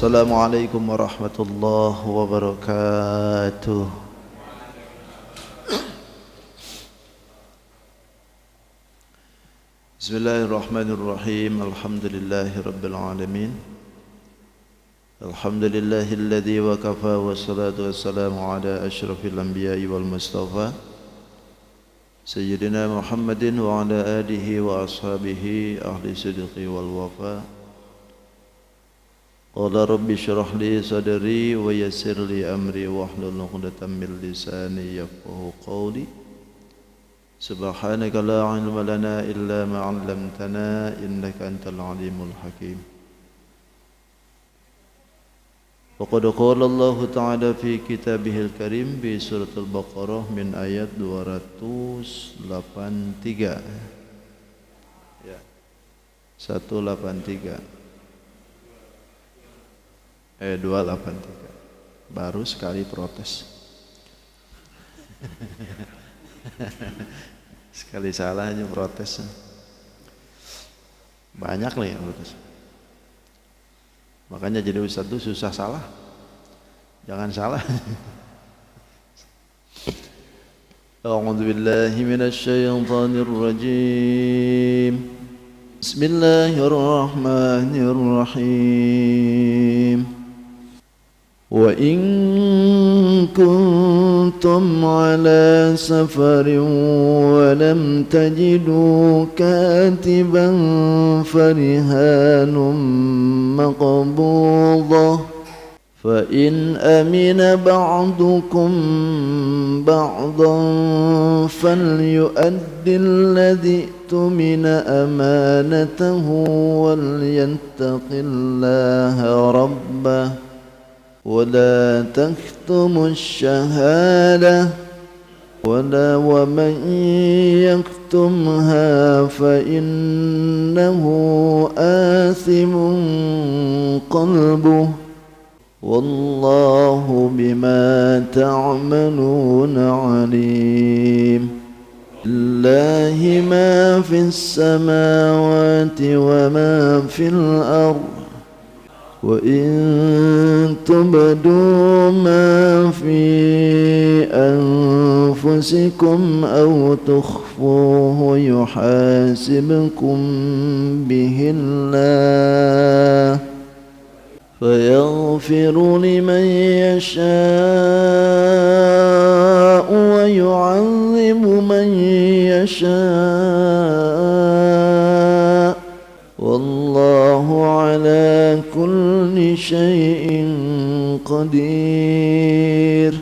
Assalamualaikum warahmatullahi wabarakatuh. Bismillahirrahmanirrahim. Alhamdulillahi rabbil alamin. Alhamdulillahilladzi wa kafa wassalatu wassalamu ala asyrafil anbiya'i wal mustafa Sayyidina Muhammadin wa ala alihi wa ashabihi ahli sidqi wal wafa. Qala rabbi syrah li sadri wa yassir li amri wahlul 'uqdatam min lisani yafqahu qawli. Subhanaka la 'ilma lana illa ma 'allamtana innaka antal 'alimul hakim. Wa qad qala Allah ta'ala fi kitabihil karim bi suratul Baqarah min ayat 283. Ya. 183. 283. Baru sekali protes. Sekali salah aja protes. Banyak lah yang protes. Makanya jadi ustaz itu susah salah. Jangan salah. A'udzu billahi minasy syaithanir rajim. Bismillahirrahmanirrahim. وإن كنتم على سفر ولم تجدوا كاتبا فرهان مقبوضة فإن أمن بعضكم بعضا فليؤد الذي اؤتمن أمانته وليتق الله ربه ولا تكتموا الشهادة ومن يكتمها فإنه آثم قلبه والله بما تعملون عليم لله ما في السماوات وما في الأرض وإن تبدوا ما في أنفسكم أو تخفوه يحاسبكم به الله فيغفر لمن يشاء ويعذب من يشاء والله على كل شيء قدير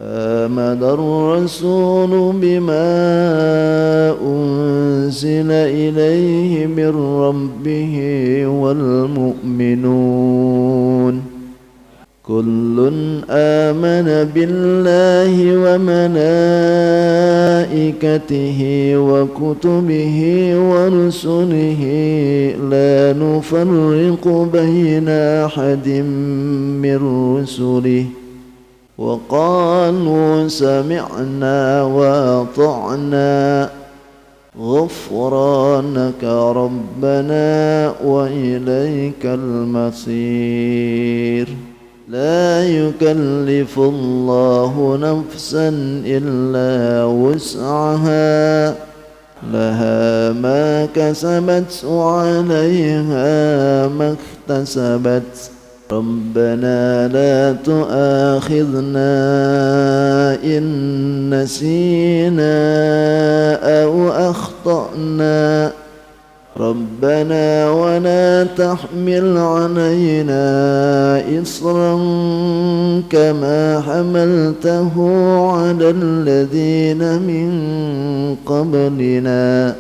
آمن الرسول بما أنزل إليه من ربه والمؤمنون كل آمن بالله وملائكته وكتبه ورسله لا نفرق بين أحد من رسله وقالوا سمعنا وأطعنا غفرانك ربنا وإليك المصير لا يكلف الله نفسا إلا وسعها لها ما كسبت وعليها ما اكتسبت ربنا لا تؤاخذنا إن نسينا أو أخطأنا ربنا ولا تحمل علينا إصرا كما حملته على الذين من قبلنا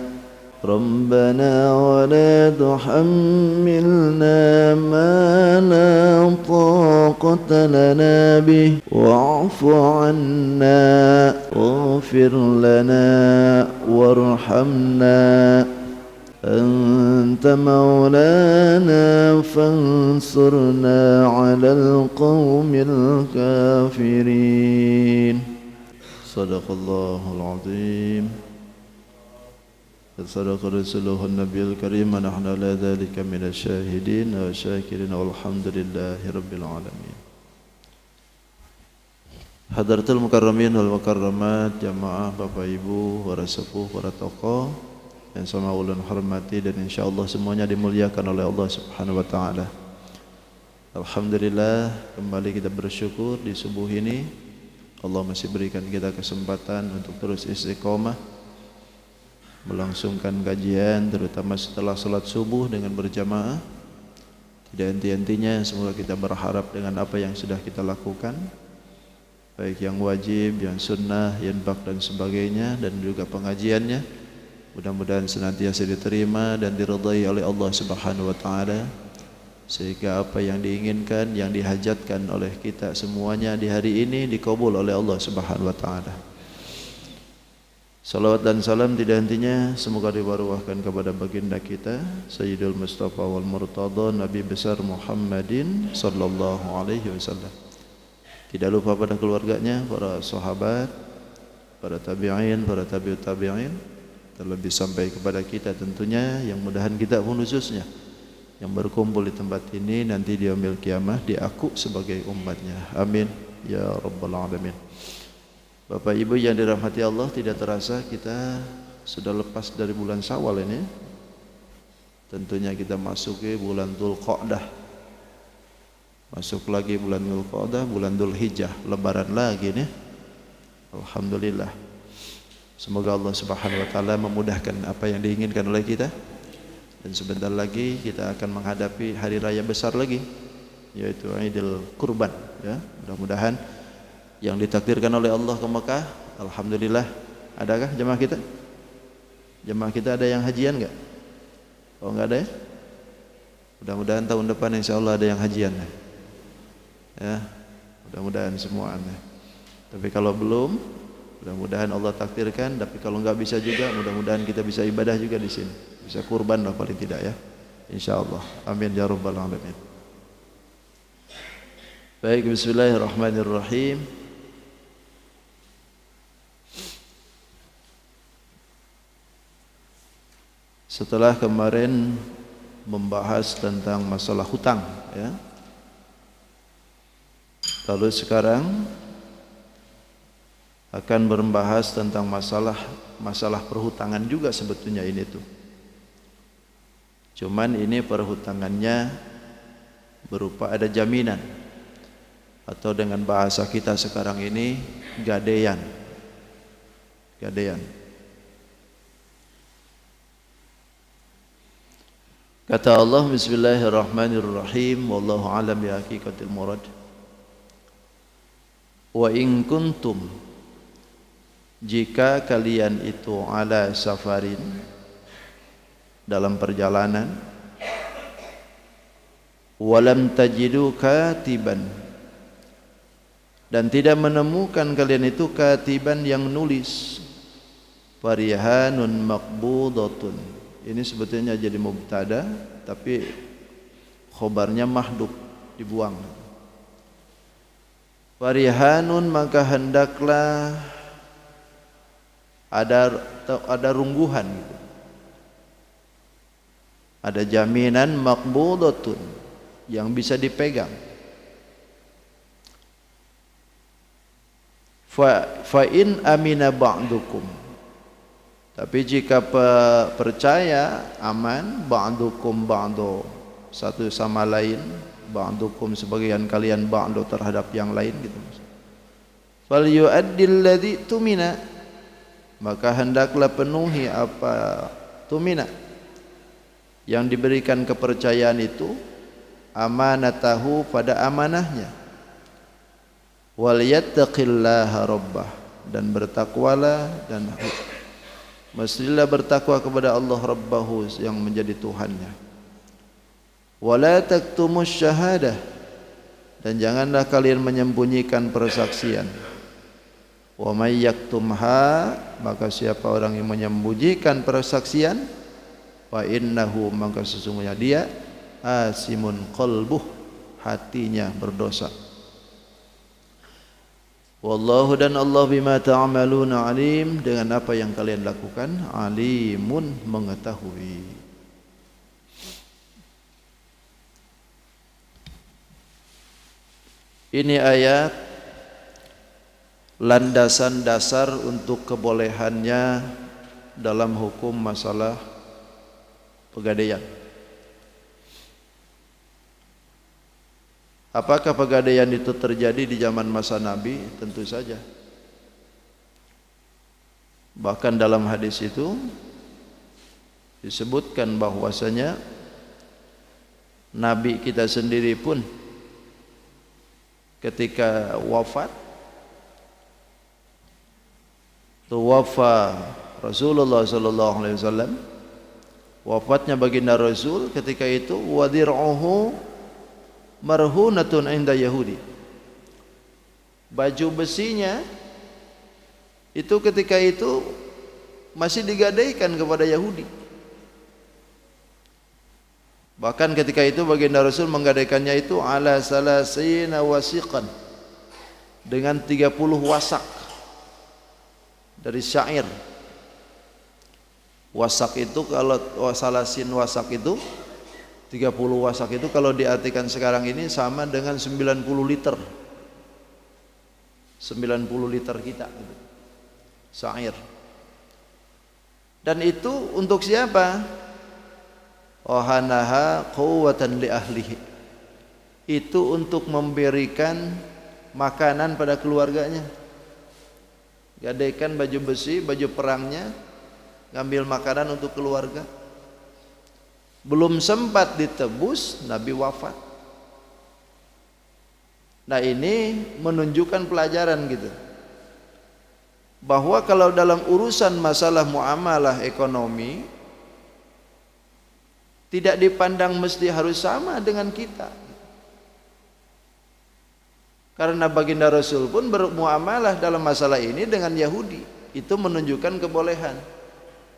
ربنا ولا تحملنا ما لا طاقة لنا به واعف عنا واغفر لنا وارحمنا أنت مولانا فانصرنا على القوم الكافرين صدق الله العظيم صدق رسوله النبي الكريم ونحن على ذلك من الشاهدين والشاكرين والحمد لله رب العالمين. Hadratul mukarramin wal mukarramat, jamaah Bapak Ibu, para sepuh, para tokoh yang sama ulun hormati dan insyaallah semuanya dimuliakan oleh Allah Subhanahu wa taala. Alhamdulillah, kembali kita bersyukur di subuh ini Allah masih berikan kita kesempatan untuk terus istiqomah melangsungkan kajian, terutama setelah salat subuh dengan berjamaah. Tidak henti-hentinya semoga kita berharap dengan apa yang sudah kita lakukan, baik yang wajib, yang sunnah, infak dan sebagainya, dan juga pengajiannya, mudah-mudahan senantiasa diterima dan diridai oleh Allah Subhanahu wa taala, sehingga apa yang diinginkan, yang dihajatkan oleh kita semuanya di hari ini dikabul oleh Allah Subhanahu wa taala. Salawat dan salam tidak hentinya semoga dibaruahkan kepada baginda kita Sayyidul Mustafa wal Murtada, Nabi besar Muhammadin sallallahu alaihi wasallam. Tidak lupa pada keluarganya, para sahabat, para tabi'in, para tabi'ut tabi'in, terlebih sampai kepada kita tentunya, yang mudahan kita pun khususnya yang berkumpul di tempat ini nanti di yaumil kiamah diaku sebagai umatnya. Amin ya rabbal alamin. Bapak Ibu yang dirahmati Allah, tidak terasa kita sudah lepas dari bulan Syawal ini. Tentunya kita masuki bulan Dzulqa'dah. Masuk lagi bulan Dzulqa'dah, bulan Dzulhijjah, lebaran lagi nih. Alhamdulillah. Semoga Allah Subhanahu wa taala memudahkan apa yang diinginkan oleh kita. Dan sebentar lagi kita akan menghadapi hari raya besar lagi, yaitu Idul Kurban, ya. Mudah-mudahan yang ditakdirkan oleh Allah ke Mekah, alhamdulillah. Adakah jemaah kita? Jemaah kita ada yang hajian enggak? Oh, enggak ada ya? Mudah-mudahan tahun depan insyaallah ada yang hajian. Ya, mudah-mudahan semuanya. Tapi kalau belum, mudah-mudahan Allah takdirkan. Tapi kalau enggak bisa juga, mudah-mudahan kita bisa ibadah juga di sini, bisa kurban lah paling tidak ya, insyaallah. Amin ya rabbal alamin. Baik, bismillahirrahmanirrahim. Setelah kemarin membahas tentang masalah hutang, ya, lalu sekarang akan membahas tentang masalah perhutangan juga sebetulnya ini tuh. Cuman ini perhutangannya berupa ada jaminan, atau dengan bahasa kita sekarang ini gadean. Gadean. Kata Allah, bismillahirrahmanirrahim, wallahu alam bi haqiqatil murad. Wa in kuntum, jika kalian itu ala safarin, dalam perjalanan, walam tajidu katiban, dan tidak menemukan kalian itu katiban yang nulis, farihanun maqbudatun. Ini sebetulnya jadi mubtada tapi khobarnya mahdhuf, dibuang. Farihanun, maka hendaklah ada rungguhan gitu. Ada jaminan maqbudatun yang bisa dipegang. Fa in amina ba'dukum, tapi jika percaya aman, ba'dukum ba'du, satu sama lain, ba'dukum sebagian kalian, ba'du terhadap yang lain gitu. Fal yu'addil ladzi tumina, maka hendaklah penuhi apa tumina, yang diberikan kepercayaan itu, amanatahu, pada amanahnya. Wal yattaqillaha rabbah, dan bertakwalah, dan mestilah bertakwa kepada Allah Rabbahu yang menjadi Tuhannya. Wala taktumus syahadah, dan janganlah kalian menyembunyikan persaksian. Wa may yaktumha, maka siapa orang yang menyembunyikan persaksian, fa innahu, maka sesungguhnya dia asimun qalbuh, hatinya berdosa. Wallahu dan Allah bima ta'maluna alim, dengan apa yang kalian lakukan alimun, mengetahui. Ini ayat landasan dasar untuk kebolehannya dalam hukum masalah pegadaian. Apakah pegadaian itu terjadi di zaman masa Nabi? Tentu saja. Bahkan dalam hadis itu disebutkan bahwasanya Nabi kita sendiri pun ketika wafat, tuwafa Rasulullah sallallahu alaihi wasallam, wafatnya baginda Rasul ketika itu, wadir'uhu marhunatun inda Yahudi, baju besinya itu ketika itu masih digadaikan kepada Yahudi. Bahkan ketika itu baginda Rasul menggadaikannya itu ala salasina wasiqan, dengan 30 wasak dari syair. Wasak itu kalau salasin wasak itu 30 wasak itu kalau diartikan sekarang ini sama dengan 90 liter. 90 liter kita gitu. Syair. Dan itu untuk siapa? Ohanaha quwwatan li ahlihi. Itu untuk memberikan makanan pada keluarganya. Gadaikan baju besi, baju perangnya, ngambil makanan untuk keluarga. Belum sempat ditebus, Nabi wafat. Nah, ini menunjukkan pelajaran gitu, bahwa kalau dalam urusan masalah muamalah ekonomi tidak dipandang mesti harus sama dengan kita. Karena baginda Rasul pun bermuamalah dalam masalah ini dengan Yahudi. Itu menunjukkan kebolehan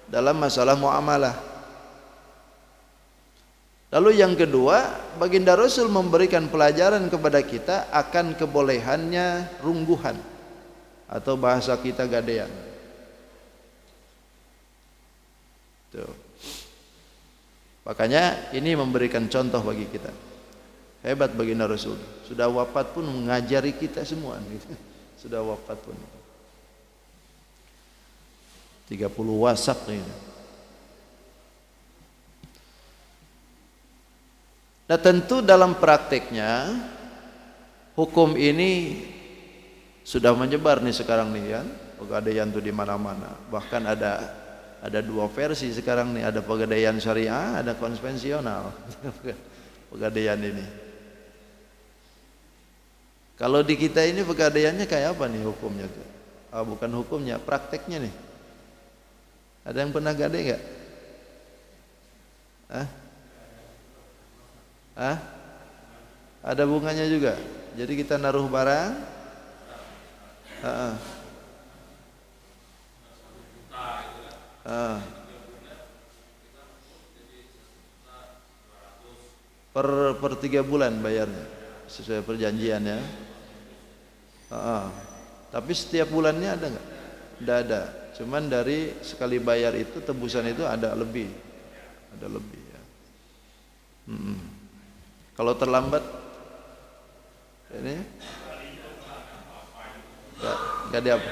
dalam masalah muamalah. Lalu yang kedua, baginda Rasul memberikan pelajaran kepada kita akan kebolehannya rungguhan, atau bahasa kita gadaian. Tuh. Makanya ini memberikan contoh bagi kita. Hebat baginda Rasul, sudah wafat pun mengajari kita semua gitu. Sudah wafat pun 30 wasak ini. Nah, tentu dalam prakteknya hukum ini sudah menyebar nih sekarang nih kan, pegadaian tuh di mana-mana. Bahkan ada dua versi sekarang nih, ada pegadaian syariah, ada konvensional. Pegadaian ini. Kalau di kita ini pegadaiannya kayak apa nih hukumnya tuh? Bukan hukumnya, prakteknya nih. Ada yang pernah gadai nggak? Ada bunganya juga. Jadi kita naruh barang. Per 3 bulan bayarnya sesuai perjanjian ya. Tapi setiap bulannya ada nggak? Tidak ada. Cuman dari sekali bayar itu tebusan itu ada lebih, ya. Kalau terlambat ini nggak ada apa.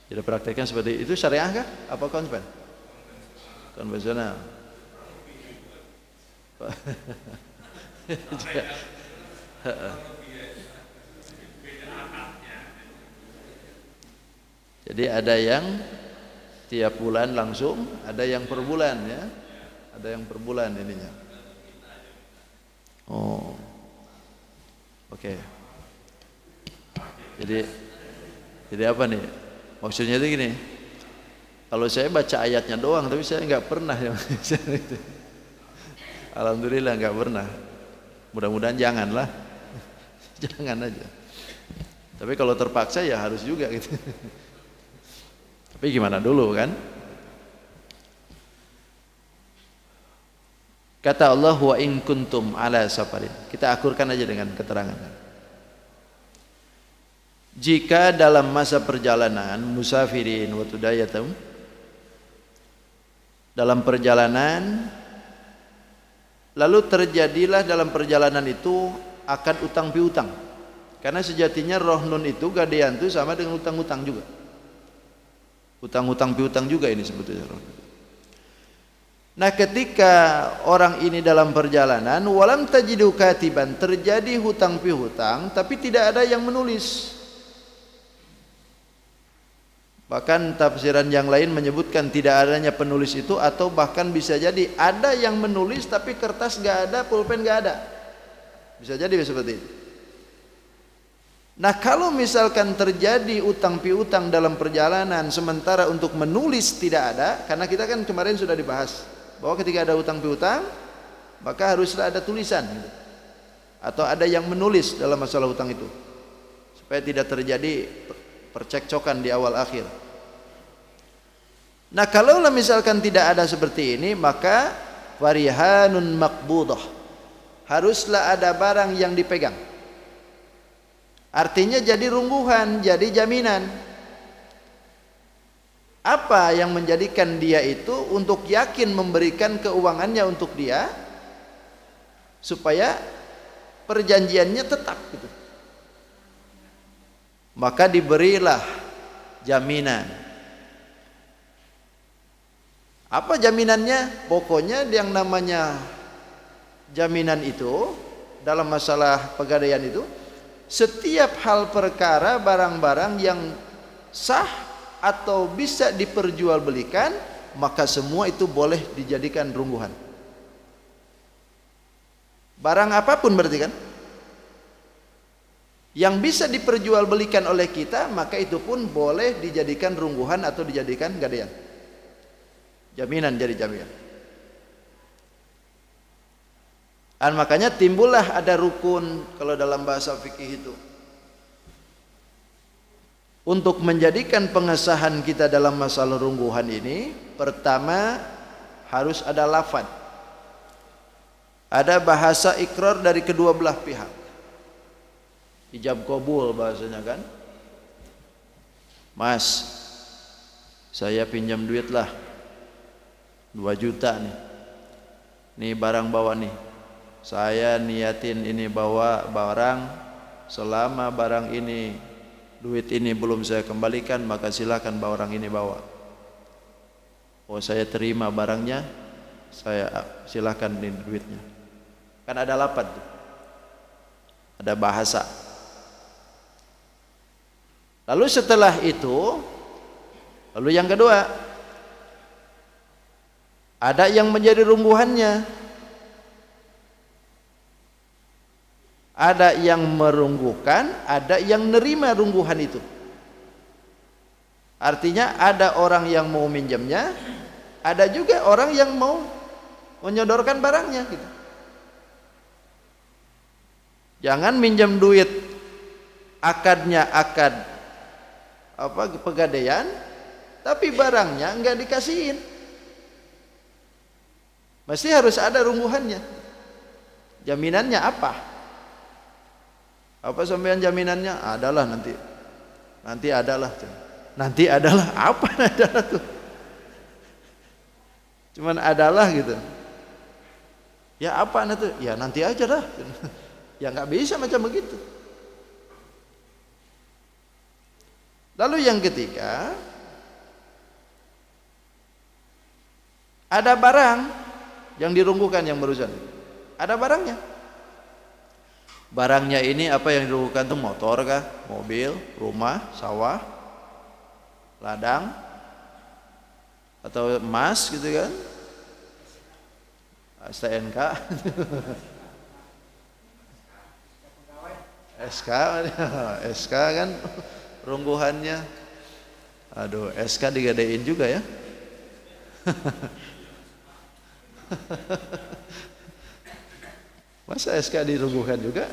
Jadi prakteknya seperti itu. Syariah kah? Apa konvensional? Jadi ada yang tiap bulan langsung, ada yang per bulan ya. Ada yang per bulan ininya. Oh. Oke. Jadi apa nih? Maksudnya itu gini. Kalau saya baca ayatnya doang, tapi saya nggak pernah ya. Alhamdulillah nggak pernah. Mudah-mudahan janganlah. Jangan aja. Tapi kalau terpaksa ya harus juga gitu. Tapi gimana dulu kan? Kata Allah, wa in kuntum ala safarin. Kita akurkan aja dengan keterangan. Jika dalam masa perjalanan, musafirin wa tudayatum, dalam perjalanan, lalu terjadilah dalam perjalanan itu akan utang piutang. Karena sejatinya roh nun itu gadean itu sama dengan utang-utang juga. Utang-utang piutang juga ini sebetulnya roh. Nah, ketika orang ini dalam perjalanan, walam tajidu katiban, terjadi hutang pihutang tapi tidak ada yang menulis. Bahkan tafsiran yang lain menyebutkan tidak adanya penulis itu, atau bahkan bisa jadi ada yang menulis tapi kertas gak ada, pulpen gak ada. Bisa jadi seperti itu. Nah, kalau misalkan terjadi utang piutang dalam perjalanan sementara untuk menulis tidak ada, karena kita kan kemarin sudah dibahas bahwa ketika ada utang piutang maka haruslah ada tulisan gitu, atau ada yang menulis dalam masalah utang itu supaya tidak terjadi percekcokan di awal akhir. Nah, kalau misalkan tidak ada seperti ini, maka farihanun maqbudah, haruslah ada barang yang dipegang. Artinya jadi rungguhan, jadi jaminan. Apa yang menjadikan dia itu untuk yakin memberikan keuangannya untuk dia supaya perjanjiannya tetap gitu. Maka diberilah jaminan. Apa jaminannya? Pokoknya yang namanya jaminan itu dalam masalah pegadaian itu, setiap hal perkara barang-barang yang sah atau bisa diperjualbelikan, maka semua itu boleh dijadikan rungguhan. Barang apapun berarti kan, yang bisa diperjualbelikan oleh kita, maka itu pun boleh dijadikan rungguhan atau dijadikan gadaian. Jaminan jadi jaminan. Dan makanya timbullah ada rukun kalau dalam bahasa fikih itu. Untuk menjadikan pengesahan kita dalam masalah rungguhan ini, pertama harus ada lafaz, ada bahasa ikrar dari kedua belah pihak, ijab qabul bahasanya kan. Mas, saya pinjam duit lah 2 juta nih, nih barang bawa nih, saya niatin ini bawa barang, selama barang ini duit ini belum saya kembalikan, maka silakan barang ini bawa. Oh, saya terima barangnya, saya silakan ini duitnya. Kan ada lafaz, ada bahasa. Lalu setelah itu, lalu yang kedua, ada yang menjadi rungguhannya. Ada yang merungguhkan, ada yang nerima rungguhan itu. Artinya ada orang yang mau minjamnya, ada juga orang yang mau menyodorkan barangnya gitu. Jangan minjam duit akadnya akad pegadaian, tapi barangnya enggak dikasihin. Mesti harus ada rungguhannya. Jaminannya apa? Apa sampean jaminannya? Adalah nanti adalah. Nanti adalah apa adalah tuh? Cuman adalah gitu. Ya apa itu? Ya nanti aja dah. Ya nggak bisa macam begitu. Lalu yang ketiga, ada barang yang dirungguhkan yang barusan. Ada barangnya. Barangnya ini apa yang dirungguhkan tuh? Motor kah? Mobil, rumah, sawah, ladang, atau emas gitu kan? STNK, SK kan rungguhannya. Aduh, SK digadein juga ya. Masa SK dirungguhkan juga?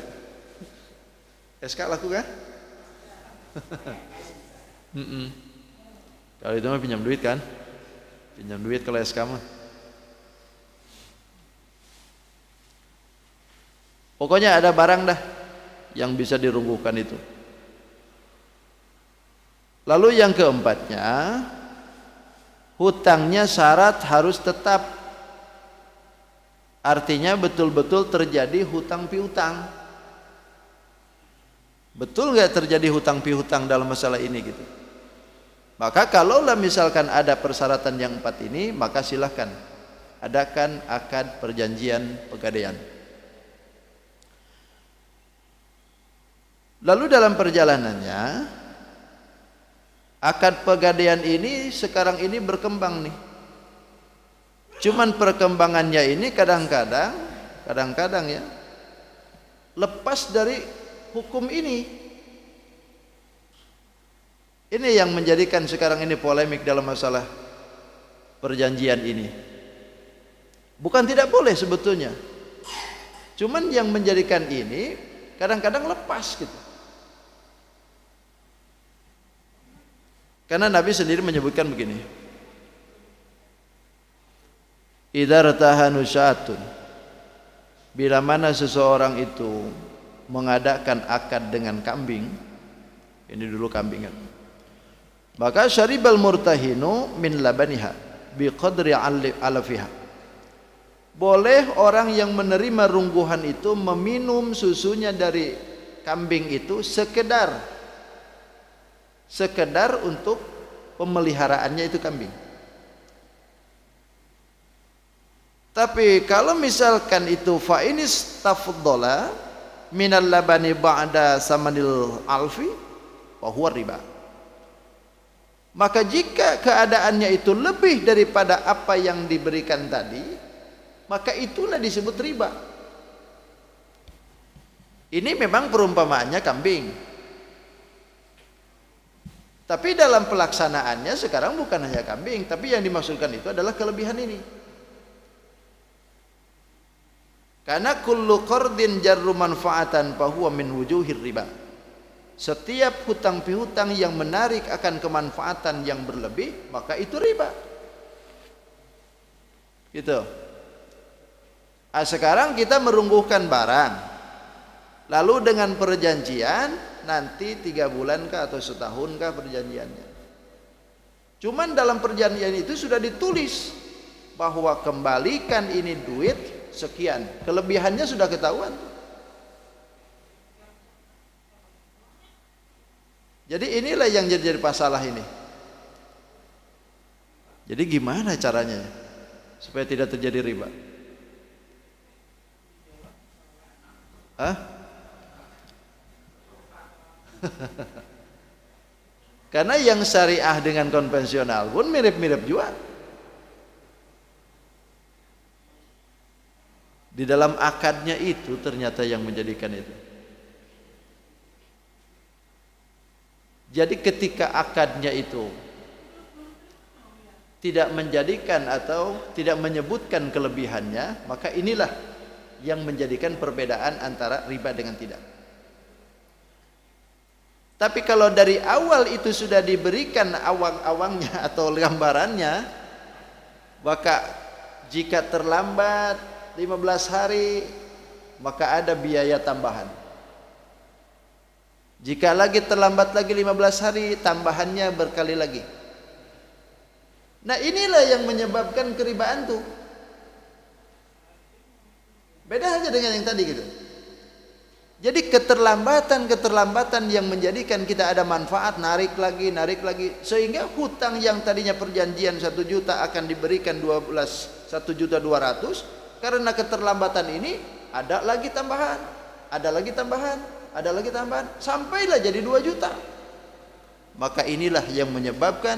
SK laku kan? Kalau itu mah pinjam duit kan? Pinjam duit kalau SK mah. Pokoknya ada barang dah yang bisa dirungguhkan itu. Lalu yang keempatnya, hutangnya syarat harus tetap. Artinya betul-betul terjadi hutang piutang. Betul nggak terjadi hutang piutang dalam masalah ini gitu? Maka kalaulah misalkan ada persyaratan yang 4 ini, maka silahkan adakan akad perjanjian pegadaian. Lalu dalam perjalanannya, akad pegadaian ini sekarang ini berkembang nih. Cuman perkembangannya ini kadang-kadang ya lepas dari hukum ini. Ini yang menjadikan sekarang ini polemik dalam masalah perjanjian ini. Bukan tidak boleh sebetulnya. Cuman yang menjadikan ini kadang-kadang lepas gitu. Karena Nabi sendiri menyebutkan begini. Idza ratahanu syatun. Bila mana seseorang itu mengadakan akad dengan kambing. Ini dulu kambing kan. Maka syaribal murtahinu min labaniha biqadri alafiha. Boleh orang yang menerima rungguhan itu meminum susunya dari kambing itu sekedar untuk pemeliharaannya itu kambing. Tapi kalau misalkan itu fa inis tafaddala minal labani ba'da samanil alfi wa huwa riba. Maka jika keadaannya itu lebih daripada apa yang diberikan tadi, maka itulah disebut riba. Ini memang perumpamaannya kambing. Tapi dalam pelaksanaannya sekarang bukan hanya kambing, tapi yang dimaksudkan itu adalah kelebihan ini. Karena kullu qardin jarru manfaatan fahuwa min wujuhir riba. Setiap hutang piutang yang menarik akan kemanfaatan yang berlebih, maka itu riba. Gitu. Sekarang kita merungguhkan barang. Lalu dengan perjanjian nanti 3 bulan kah atau setahun kah perjanjiannya. Cuman dalam perjanjian itu sudah ditulis bahwa kembalikan ini duit sekian. Kelebihannya sudah ketahuan. Jadi inilah yang jadi masalah ini. Jadi gimana caranya supaya tidak terjadi riba? Karena yang syariah dengan konvensional pun mirip-mirip juga. Di dalam akadnya itu ternyata yang menjadikan itu. Jadi ketika akadnya itu tidak menjadikan atau tidak menyebutkan kelebihannya, maka inilah yang menjadikan perbedaan antara riba dengan tidak. Tapi kalau dari awal itu sudah diberikan awang-awangnya atau gambarannya, maka jika terlambat 15 hari maka ada biaya tambahan. Jika lagi terlambat lagi 15 hari, tambahannya berkali lagi. Nah inilah yang menyebabkan keribaan tuh. Beda aja dengan yang tadi gitu. Jadi keterlambatan yang menjadikan kita ada manfaat, narik lagi, sehingga hutang yang tadinya perjanjian 1 juta akan diberikan 1.200.000, karena keterlambatan ini ada lagi tambahan, sampailah jadi 2 juta. Maka inilah yang menyebabkan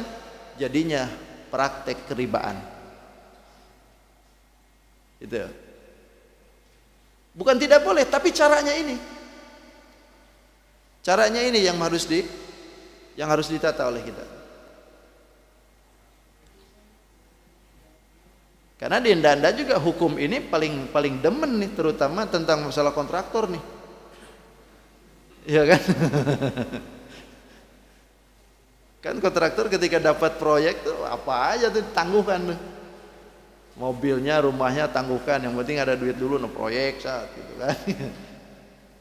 jadinya praktek keribaan. Itu. Bukan tidak boleh, tapi caranya ini. Caranya ini yang harus ditata oleh kita. Karena di Anda juga hukum ini paling demen nih, terutama tentang masalah kontraktor nih. Iya kan? Kan kontraktor ketika dapat proyek tuh apa aja tuh tangguhkan tuh. Mobilnya, rumahnya tangguhkan, yang penting ada duit dulu no proyek saat gitu kan.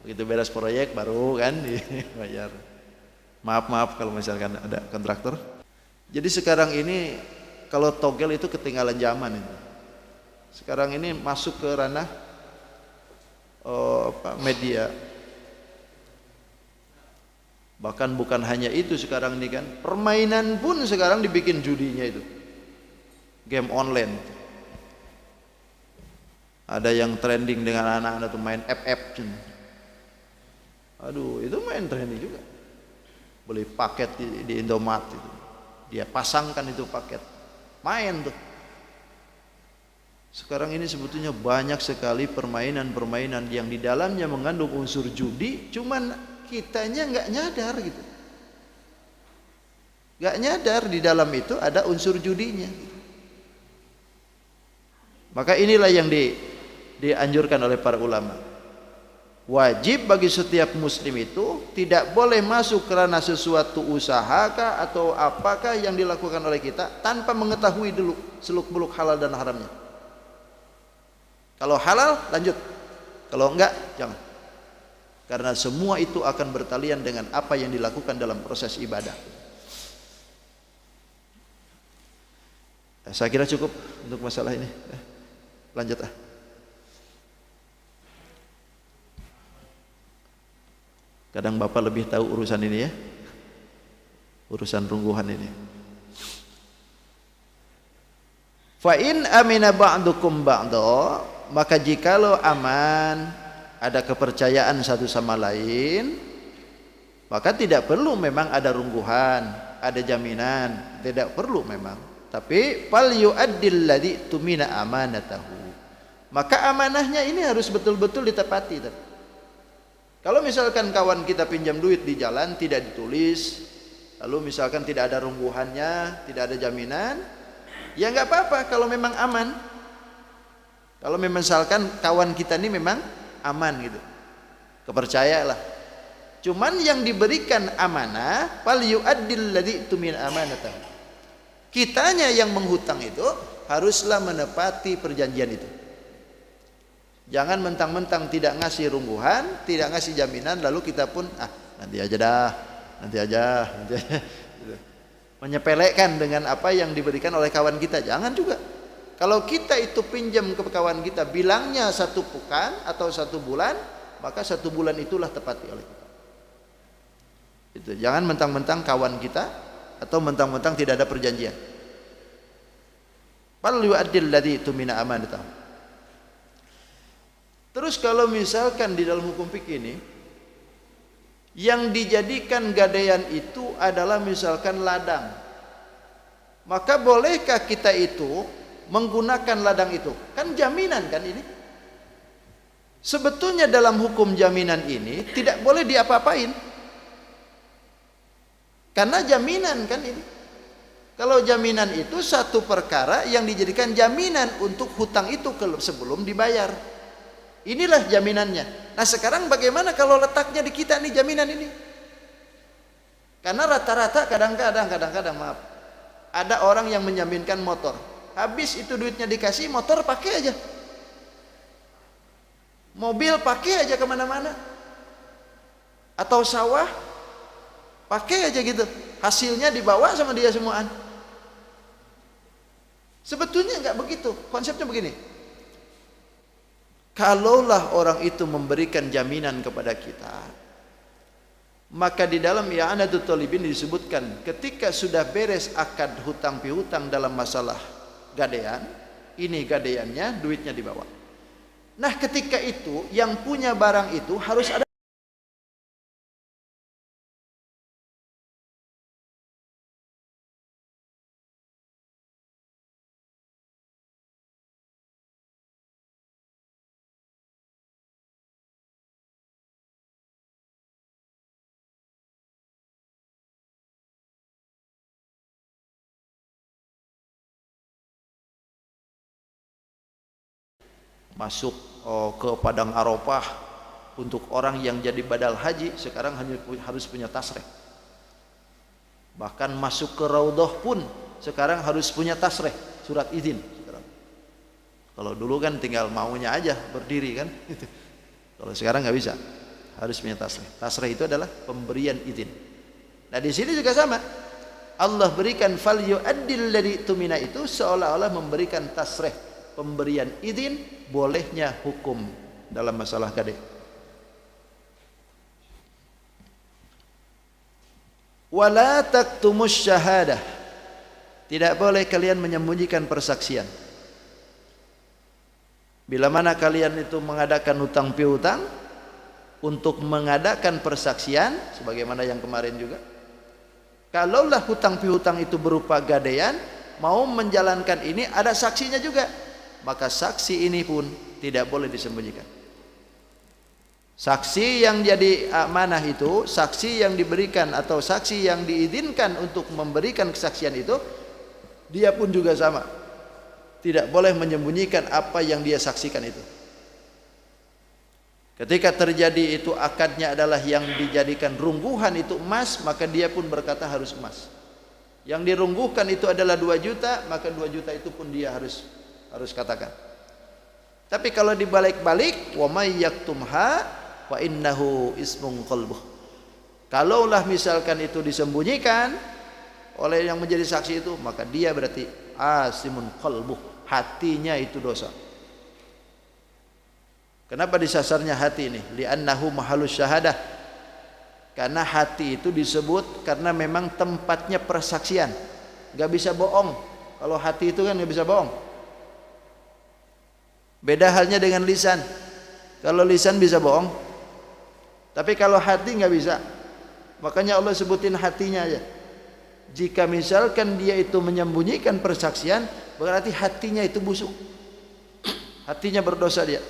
Begitu beres proyek baru kan dibayar. Maaf kalau misalkan ada kontraktor. Jadi sekarang ini kalau togel itu ketinggalan zaman itu. Sekarang ini masuk ke ranah media. Bahkan bukan hanya itu sekarang ini kan, permainan pun sekarang dibikin judinya itu. Game online. Ada yang trending dengan anak-anak tuh main FF. Aduh, itu main trending juga. Beli paket di Indomaret itu. Dia pasangkan itu paket. Main tuh. Sekarang ini sebetulnya banyak sekali permainan-permainan yang di dalamnya mengandung unsur judi, cuman kitanya nggak nyadar gitu. Nggak nyadar di dalam itu ada unsur judinya. Maka inilah yang dianjurkan oleh para ulama. Wajib bagi setiap muslim itu tidak boleh masuk karena sesuatu usahakah atau apakah yang dilakukan oleh kita tanpa mengetahui dulu seluk-beluk halal dan haramnya. Kalau halal lanjut, kalau enggak jangan. Karena semua itu akan bertalian dengan apa yang dilakukan dalam proses ibadah. Saya kira cukup untuk masalah ini. Lanjut ah. Kadang Bapak lebih tahu urusan ini ya, urusan rungguhan ini. Fa in amina ba'dukum ba'da, maka jikalau aman, ada kepercayaan satu sama lain, maka tidak perlu memang ada rungguhan, ada jaminan, tidak perlu memang. Tapi fal yu'addil ladzi tumina amanatahu. Maka amanahnya ini harus betul-betul ditepati. Kalau misalkan kawan kita pinjam duit di jalan tidak ditulis, lalu misalkan tidak ada rungguhannya, tidak ada jaminan, ya nggak apa-apa kalau memang aman. Kalau misalkan kawan kita ini memang aman gitu, kepercayalah. Cuman yang diberikan amanah, fal yu'addil ladzi tumina amanatahu. Kitanya yang menghutang itu haruslah menepati perjanjian itu. Jangan mentang-mentang tidak ngasih rungguhan, tidak ngasih jaminan, lalu kita pun nanti aja. Menyepelekan dengan apa yang diberikan oleh kawan kita. Jangan juga. Kalau kita itu pinjam ke kawan kita, bilangnya 1 pekan atau 1 bulan, maka 1 bulan itulah tepati oleh kita. Itu. Jangan mentang-mentang kawan kita atau mentang-mentang tidak ada perjanjian. Fal yu'addil ladzi tumina amanatahu. Terus kalau misalkan di dalam hukum fikih ini yang dijadikan gadaian itu adalah misalkan ladang, maka bolehkah kita itu menggunakan ladang itu? Kan jaminan kan ini. Sebetulnya dalam hukum jaminan ini tidak boleh diapa-apain. Karena jaminan kan ini. Kalau jaminan itu satu perkara yang dijadikan jaminan untuk hutang itu sebelum dibayar. Inilah jaminannya. Nah sekarang bagaimana kalau letaknya di kita nih jaminan ini? Karena rata-rata kadang-kadang maaf, ada orang yang menjaminkan motor. Habis itu duitnya dikasih, motor pakai aja. Mobil pakai aja kemana-mana. Atau sawah pakai aja gitu. Hasilnya dibawa sama dia semuaan. Sebetulnya nggak begitu. Konsepnya begini. Kalaulah orang itu memberikan jaminan kepada kita, maka di dalam i'anatul talibin disebutkan ketika sudah beres akad hutang piutang dalam masalah gadaian, ini gadaiannya, duitnya dibawa. Nah ketika itu yang punya barang itu harus ada masuk ke Padang Arafah untuk orang yang jadi badal haji sekarang hanya harus punya tasrek. Bahkan masuk ke raudhah pun sekarang harus punya tasrih, surat izin sekarang. Kalau dulu kan tinggal maunya aja berdiri kan. Kalau sekarang nggak bisa, harus punya tasrih. Tasrih itu adalah pemberian izin. Nah di sini juga sama. Allah berikan fal yu'addil ladzi tumina itu seolah-olah memberikan tasrih, pemberian izin bolehnya hukum dalam masalah kade. Wala taktumus syahadah. Tidak boleh kalian menyembunyikan persaksian. Bila mana kalian itu mengadakan hutang piutang untuk mengadakan persaksian sebagaimana yang kemarin juga. Kalaulah hutang piutang itu berupa gadaian, mau menjalankan ini ada saksinya juga, maka saksi ini pun tidak boleh disembunyikan. Saksi yang jadi amanah itu, saksi yang diberikan atau saksi yang diizinkan untuk memberikan kesaksian itu, dia pun juga sama. Tidak boleh menyembunyikan apa yang dia saksikan itu. Ketika terjadi itu akadnya adalah yang dijadikan rungguhan itu emas, maka dia pun berkata harus emas. Yang dirungguhkan itu adalah 2 juta, maka 2 juta itu pun dia harus katakan. Tapi kalau dibalik-balik, wa may yaktumha wa innahu ismun qalbuh. Kalaulah misalkan itu disembunyikan oleh yang menjadi saksi itu, maka dia berarti asimun qalbuh, hatinya itu dosa. Kenapa disasarnya hati ini? Li'annahu mahalus syahadah. Karena hati itu disebut karena memang tempatnya persaksian. Gak bisa bohong. Kalau hati itu kan gak bisa bohong. Beda halnya dengan lisan. Kalau lisan bisa bohong, tapi kalau hati nggak bisa. Makanya Allah sebutin hatinya aja. Jika misalkan dia itu menyembunyikan persaksian, berarti hatinya itu busuk. Hatinya berdosa dia.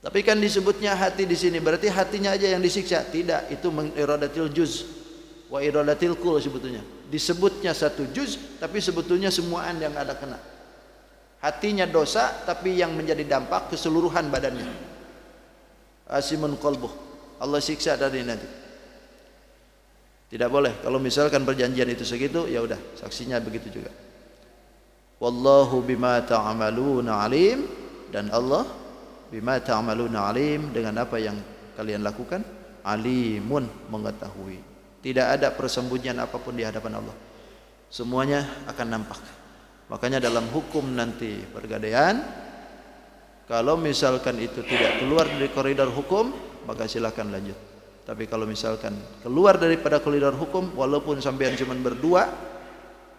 Tapi kan disebutnya hati di sini, berarti hatinya aja yang disiksa. Tidak, itu iradatil juz wa iradatil kul sebetulnya. Disebutnya 1 juz, tapi sebetulnya semuaan yang ada kena. Hatinya dosa, tapi yang menjadi dampak keseluruhan badannya. Asimun qalbuh. Allah siksa dari nanti. Tidak boleh. Kalau misalkan perjanjian itu segitu, ya udah, saksinya begitu juga. Wallahu bima ta'maluna alim, dan Allah bima ta'maluna alim, dengan apa yang kalian lakukan, alimun, mengetahui. Tidak ada persembunyian apapun di hadapan Allah. Semuanya akan nampak. Makanya dalam hukum nanti pergadaian, kalau misalkan itu tidak keluar dari koridor hukum, maka silakan lanjut. Tapi kalau misalkan keluar daripada koridor hukum, walaupun sampean cuma berdua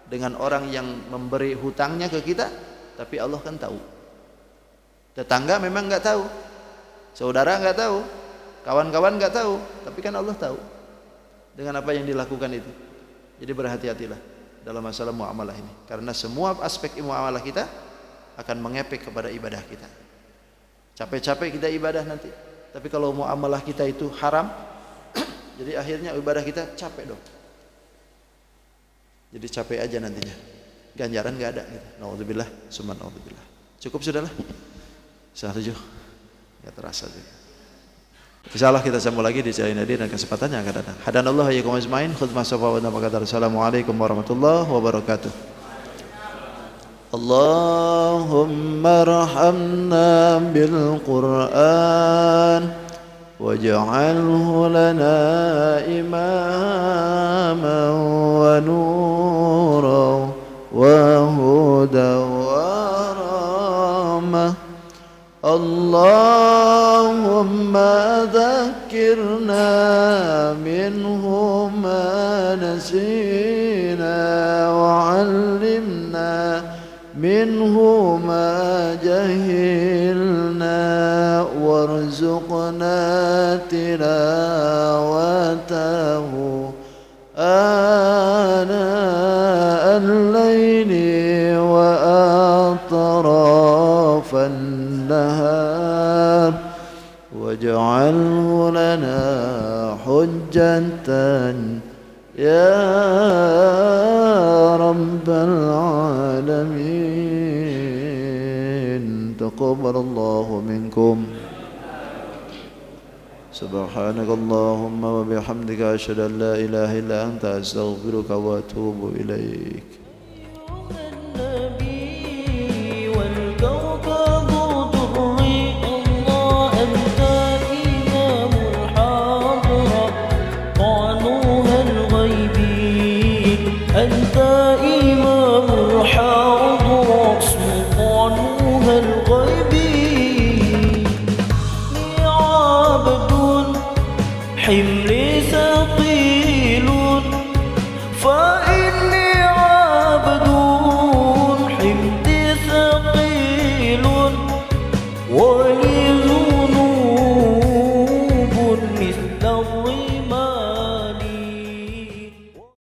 dengan orang yang memberi hutangnya ke kita, tapi Allah kan tahu. Tetangga memang nggak tahu, saudara nggak tahu, kawan-kawan nggak tahu, tapi kan Allah tahu dengan apa yang dilakukan itu. Jadi berhati-hatilah dalam masalah muamalah ini, karena semua aspek muamalah kita akan mengepek kepada ibadah kita. Capek-capek kita ibadah nanti, tapi kalau muamalah kita itu haram, jadi akhirnya ibadah kita capek dong. Jadi capek aja nantinya, ganjaran nggak ada gitu. Naudzubillah, summa naudzubillah. Cukup sudahlah. Setuju? Ya terasa juga. Insyaallah kita sambung lagi di jalan hadir dan kesempatan yang akan datang. Hadanallahu wa iyyakum ajmain. Khudmah safa wa nabaqatar. Assalamualaikum warahmatullahi wabarakatuh. Allahumma arhamna bil Qur'an waj'alhu lana imaman wa nuran wa hudan wa rahmah. Allahumma dhakkirna minhu ma nasina wa 'allimna minhu ma jahilna warzuqna tilawatahu ana al-layli wa atrafan النهار واجعله لنا حجة يا رب العالمين تقبل الله منكم سبحانك اللهم وبحمدك أشهد أن لا إله إلا أنت أستغفرك وأتوب إليك. أنت إمام الحاضر سلطانها الغيبي عبد حملي ثقيل فإني عبد حملي ثقيل